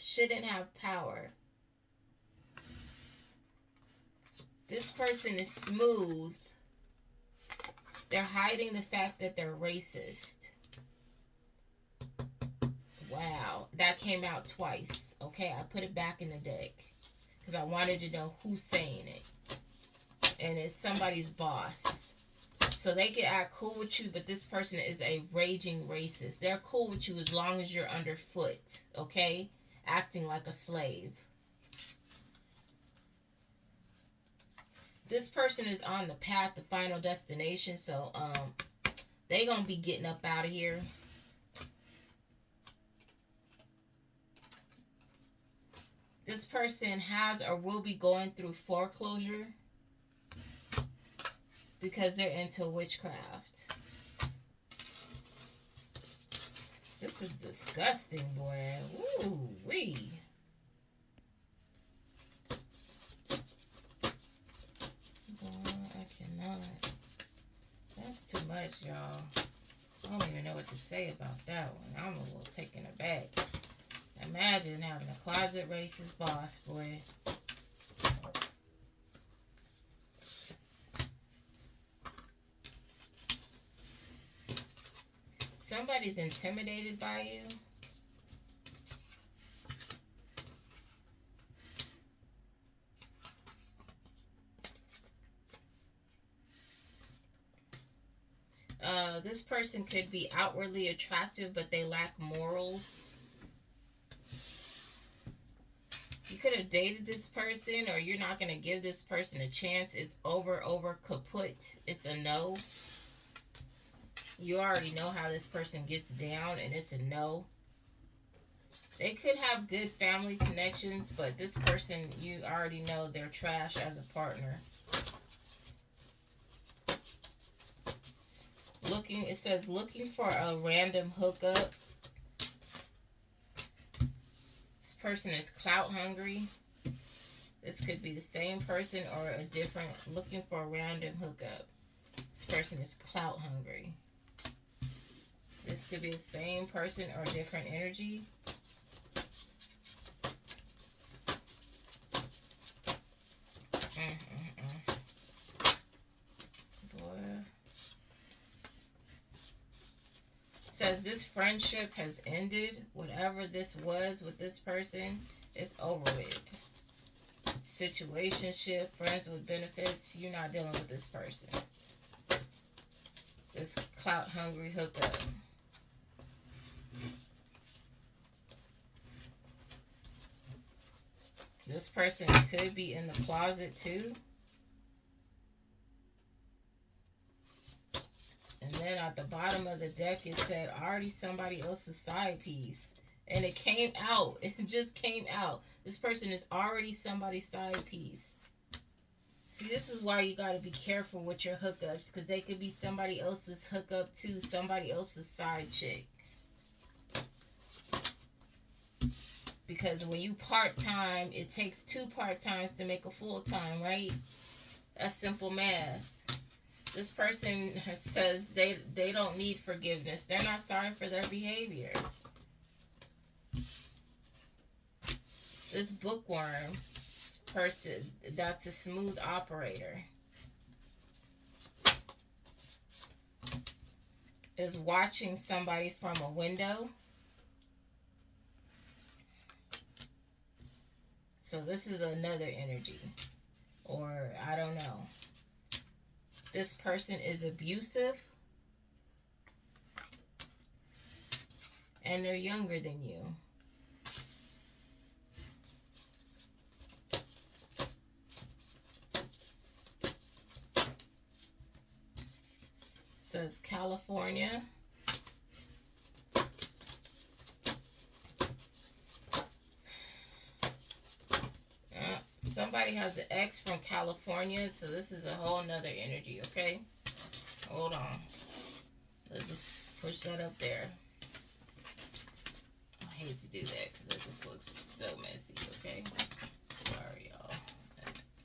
Speaker 1: shouldn't have power. This person is smooth. They're hiding the fact that they're racist. Wow, that came out twice. Okay, I put it back in the deck because I wanted to know who's saying it. And it's somebody's boss. So they can act cool with you, but this person is a raging racist. They're cool with you as long as you're underfoot, okay? Acting like a slave. This person is on the path to final destination, so they gonna be getting up out of here. This person has or will be going through foreclosure because they're into witchcraft. This is disgusting, boy. Ooh, wee. Boy, I cannot. That's too much, y'all. I don't even know what to say about that one. I'm a little taken aback. Imagine having a closet racist boss, boy. Somebody's intimidated by you. This person could be outwardly attractive, but they lack morals. You could have dated this person, or you're not going to give this person a chance. It's over kaput. It's a no. You already know how this person gets down, and it's a no. They could have good family connections, but this person, you already know they're trash as a partner. It says looking for a random hookup. This person is clout hungry. This could be the same person or a different, looking for a random hookup. This person is clout hungry. This could be the same person or different energy. Boy. Says this friendship has ended. Whatever this was with this person, it's over with. Situationship, friends with benefits, you're not dealing with this person. This clout hungry hookup. This person could be in the closet too. And then at the bottom of the deck it said already somebody else's side piece. And it came out. It just came out. This person is already somebody's side piece. this is why you got to be careful with your hookups, because they could be somebody else's hookup too, somebody else's side chick. Because when you part-time, it takes 2 part-times to make a full-time, right? That's simple math. This person says they don't need forgiveness. They're not sorry for their behavior. This bookworm person, that's a smooth operator, is watching somebody from a window. So this is another energy. Or I don't know. This person is abusive. And they're younger than you. Says California. Somebody has an ex from California, so this is a whole nother energy, okay? Hold on. Let's just push that up there. I hate to do that because it just looks so messy, okay? Sorry, y'all.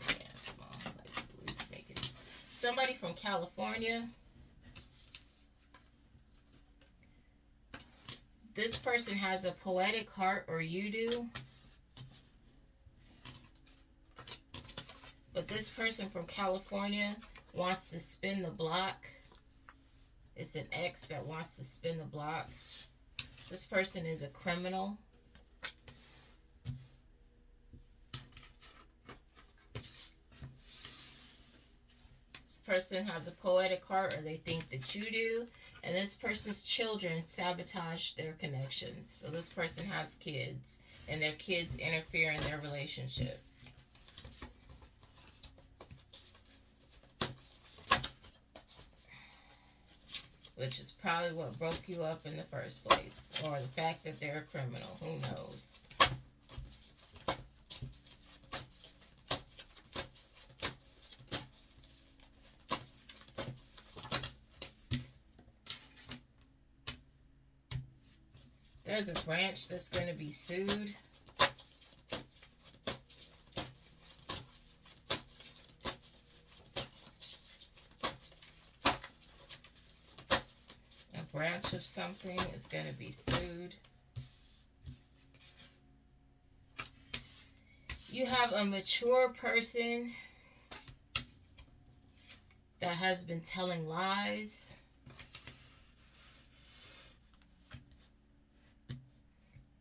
Speaker 1: Yeah, come on. At least make it. Somebody from California. This person has a poetic heart, or you do. But this person from California wants to spin the block. It's an ex that wants to spin the block. This person is a criminal. This person has a poetic heart, or they think that you do. And this person's children sabotage their connections. So this person has kids, and their kids interfere in their relationship. Which is probably what broke you up in the first place. Or the fact that they're a criminal. Who knows? There's a branch that's going to be sued. Branch of something is going to be sued. You have a mature person that has been telling lies.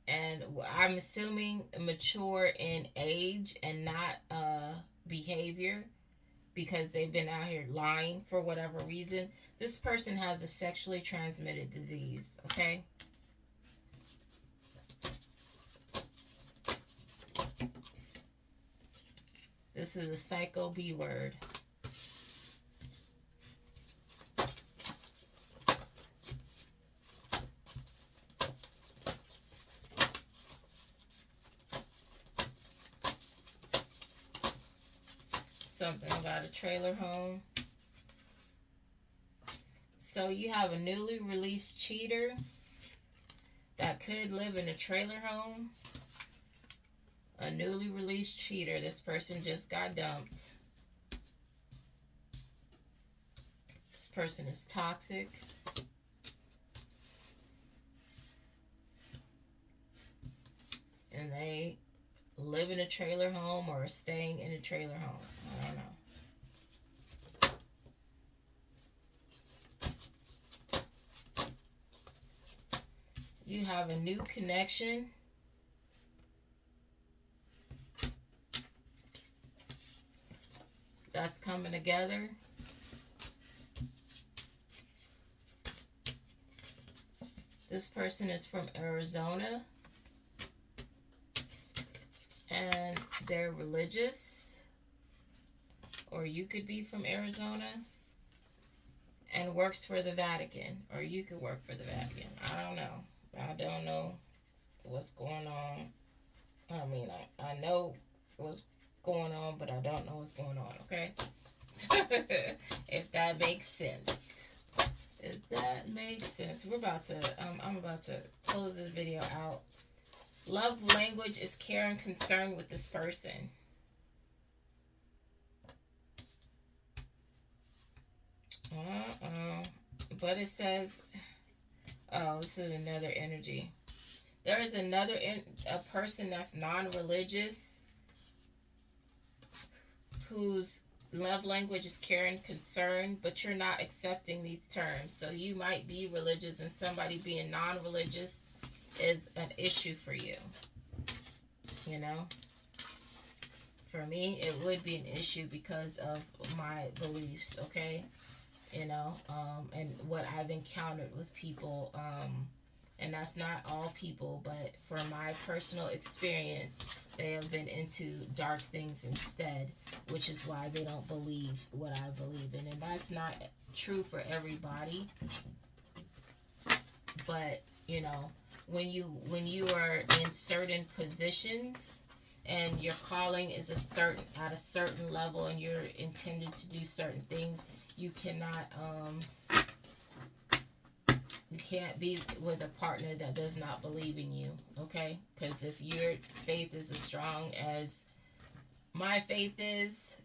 Speaker 1: And I'm assuming mature in age and not behavior, because they've been out here lying for whatever reason. This person has a sexually transmitted disease, okay? This is a psycho B word. Something about a trailer home. So you have a newly released cheater that could live in a trailer home. A newly released cheater. This person just got dumped. This person is toxic. And they live in a trailer home or are staying in a trailer home. I don't know. You have a new connection. That's coming together. This person is from Arizona. And they're religious. Or you could be from Arizona. And works for the Vatican. Or you could work for the Vatican. I don't know. I don't know what's going on. I mean, I know what's going on, but I don't know what's going on, okay? If that makes sense. If that makes sense. I'm about to close this video out. Love language is care and concern with this person. But it says, oh, this is another energy. There is a person that's non-religious whose love language is care and concern, but you're not accepting these terms. So you might be religious, and somebody being non-religious is an issue for you. You know? For me, it would be an issue because of my beliefs, okay? You know, and what I've encountered with people, and that's not all people, but for my personal experience, they have been into dark things instead, which is why they don't believe what I believe in. And that's not true for everybody. But, you know, when you are in certain positions and your calling is at a certain level and you're intended to do certain things, you cannot you can't be with a partner that does not believe in you, okay? Because if your faith is as strong as my faith is,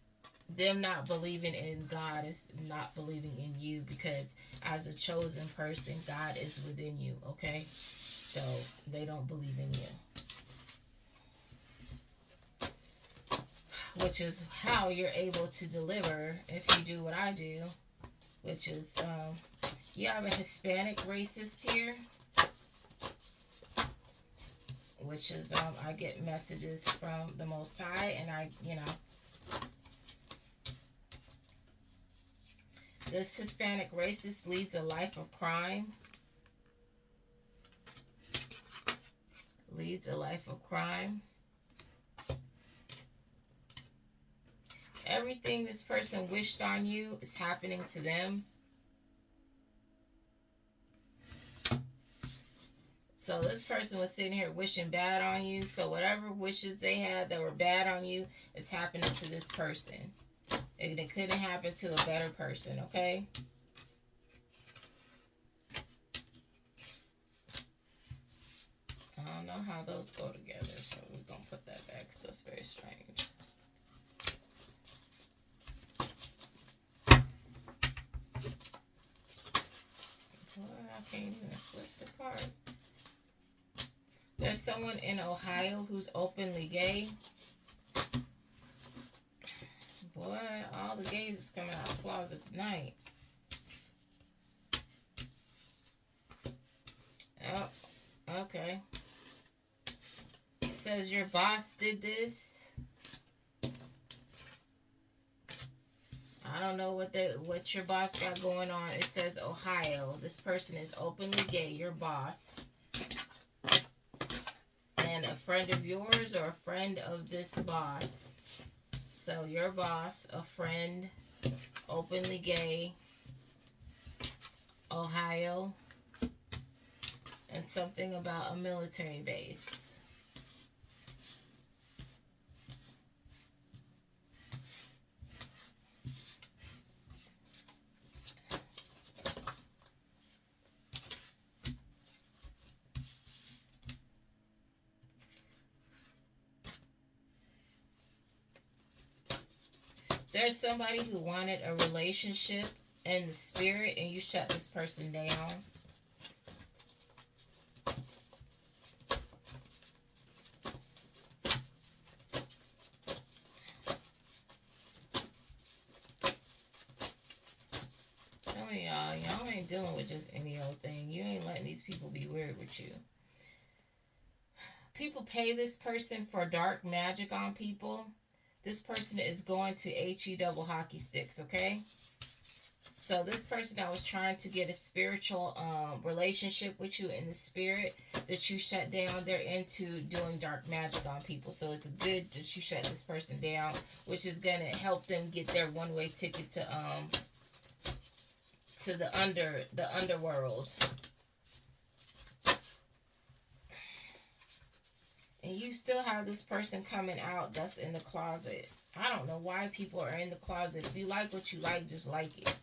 Speaker 1: them not believing in God is not believing in you, because as a chosen person, God is within you, okay? So they don't believe in you. Which is how you're able to deliver if you do what I do, which is, you have a Hispanic racist here, which is, I get messages from the Most High, and this Hispanic racist leads a life of crime. Leads a life of crime. Everything this person wished on you is happening to them. So this person was sitting here wishing bad on you. So whatever wishes they had that were bad on you is happening to this person. It couldn't happen to a better person, okay? I don't know how those go together, so we're going to put that back because that's very strange. Boy, I can't even flip the cards. There's someone in Ohio who's openly gay. Boy, all the gays is coming out of the closet tonight. Oh, okay. It says your boss did this. I don't know what your boss got going on. It says Ohio. This person is openly gay, your boss. And a friend of yours or a friend of this boss. So your boss, a friend, openly gay, Ohio, and something about a military base. There's somebody who wanted a relationship in the spirit and you shut this person down. Some of y'all ain't dealing with just any old thing. You ain't letting these people be weird with you. People pay this person for dark magic on people. This person is going to HE double hockey sticks, okay? So this person that was trying to get a spiritual relationship with you in the spirit that you shut down, they're into doing dark magic on people. So it's good that you shut this person down, which is going to help them get their one-way ticket to the underworld. And you still have this person coming out that's in the closet. I don't know why people are in the closet. If you like what you like, just like it.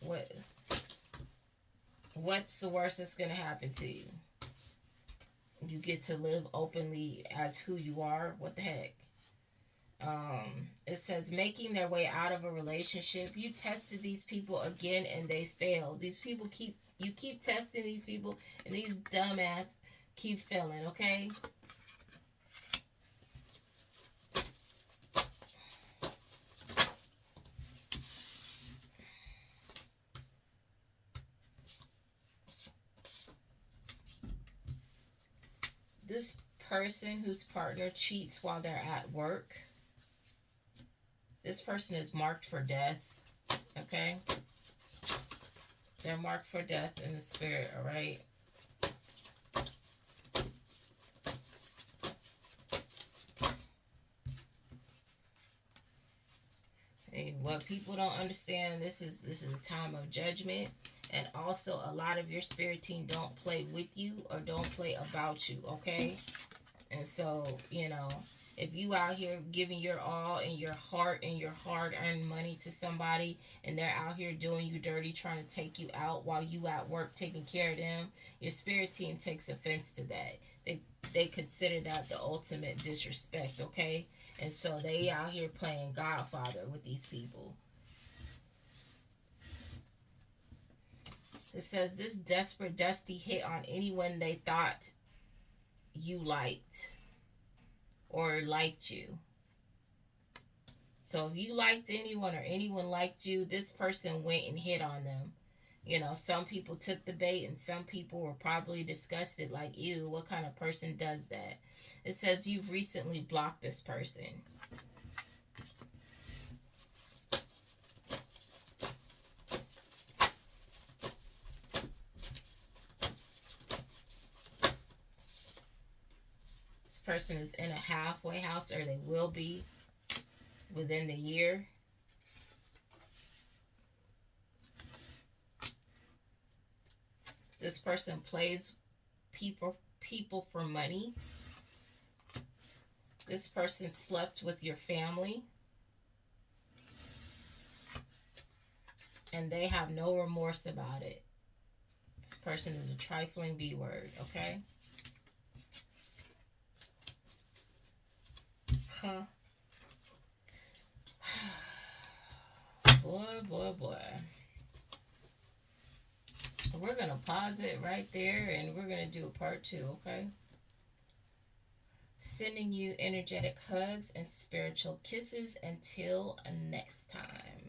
Speaker 1: What's the worst that's going to happen to you? You get to live openly as who you are. What the heck? It says making their way out of a relationship. You tested these people again and they failed. These people keep testing these people and these dumbass keep failing, okay? This person whose partner cheats while they're at work, this person is marked for death, okay? They're marked for death in the spirit, all right? And what people don't understand, this is a time of judgment. And also, a lot of your spirit team don't play with you or don't play about you, okay? And so, if you out here giving your all and your heart and your hard-earned money to somebody and they're out here doing you dirty, trying to take you out while you at work taking care of them, your spirit team takes offense to that. They consider that the ultimate disrespect, okay? And so they out here playing Godfather with these people. It says this desperate dusty hit on anyone they thought you liked or liked you. So if you liked anyone or anyone liked you, this person went and hit on them. Some people took the bait and some people were probably disgusted, like, ew, what kind of person does that? It says you've recently blocked this person. This person is in a halfway house, or they will be within the year. This person plays people for money. This person slept with your family. And they have no remorse about it. This person is a trifling B word, okay? Huh. Boy. We're going to pause it right there and we're going to do a part 2, okay? Sending you energetic hugs and spiritual kisses until next time.